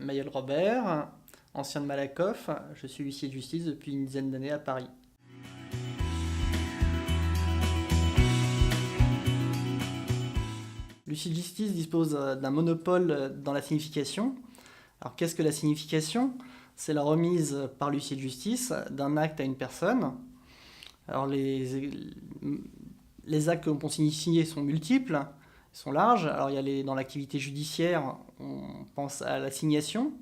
Mayol Robert, ancien de Malakoff. Je suis huissier de justice depuis une dizaine d'années à Paris. L'huissier de justice dispose d'un monopole dans la signification. Alors qu'est-ce que la signification? C'est la remise par l'huissier de justice d'un acte à une personne. Alors les actes que l'on peut signifier sont multiples, sont larges. Alors dans l'activité judiciaire, on pense à l'assignation,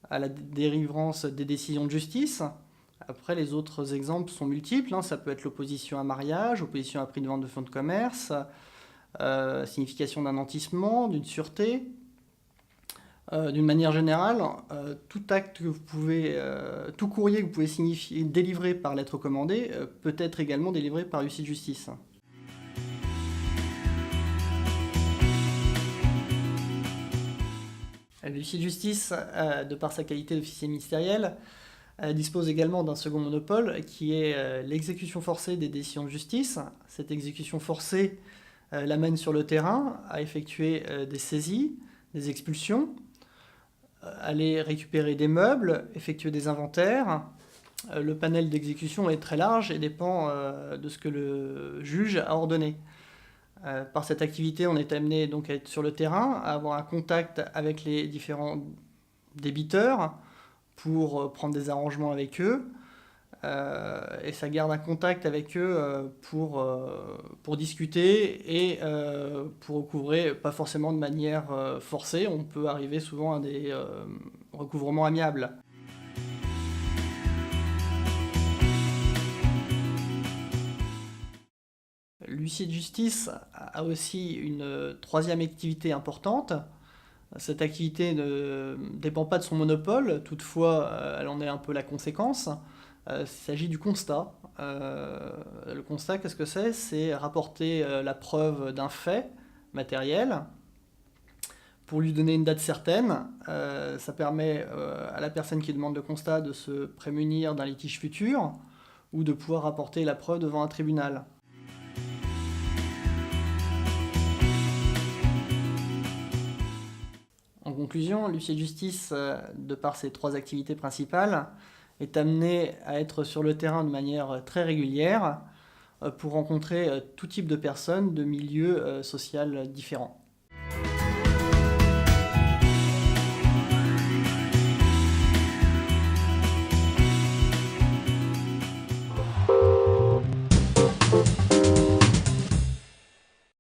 à la délivrance des décisions de justice. Après, les autres exemples sont multiples. Ça peut être l'opposition à mariage, opposition à prix de vente de fonds de commerce, signification d'un nantissement, d'une sûreté. D'une manière générale, tout acte que vous pouvez, tout courrier que vous pouvez délivrer par lettre commandée peut être également délivré par l'huissier de justice. L'huissier de justice, de par sa qualité d'officier ministériel, dispose également d'un second monopole qui est l'exécution forcée des décisions de justice. Cette exécution forcée l'amène sur le terrain à effectuer des saisies, des expulsions, aller récupérer des meubles, effectuer des inventaires. Le panel d'exécution est très large et dépend de ce que le juge a ordonné. Par cette activité, on est amené donc à être sur le terrain, à avoir un contact avec les différents débiteurs pour prendre des arrangements avec eux. Et ça garde un contact avec eux pour discuter et pour recouvrer, pas forcément de manière forcée. On peut arriver souvent à des recouvrements amiables. L'huissier de justice a aussi une troisième activité importante. Cette activité ne dépend pas de son monopole, toutefois elle en est un peu la conséquence. Il s'agit du constat. Le constat, qu'est-ce que c'est? C'est rapporter la preuve d'un fait matériel pour lui donner une date certaine. Ça permet à la personne qui demande le constat de se prémunir d'un litige futur ou de pouvoir rapporter la preuve devant un tribunal. En conclusion, l'huissier de justice, de par ses trois activités principales, est amené à être sur le terrain de manière très régulière pour rencontrer tout type de personnes de milieux sociaux différents.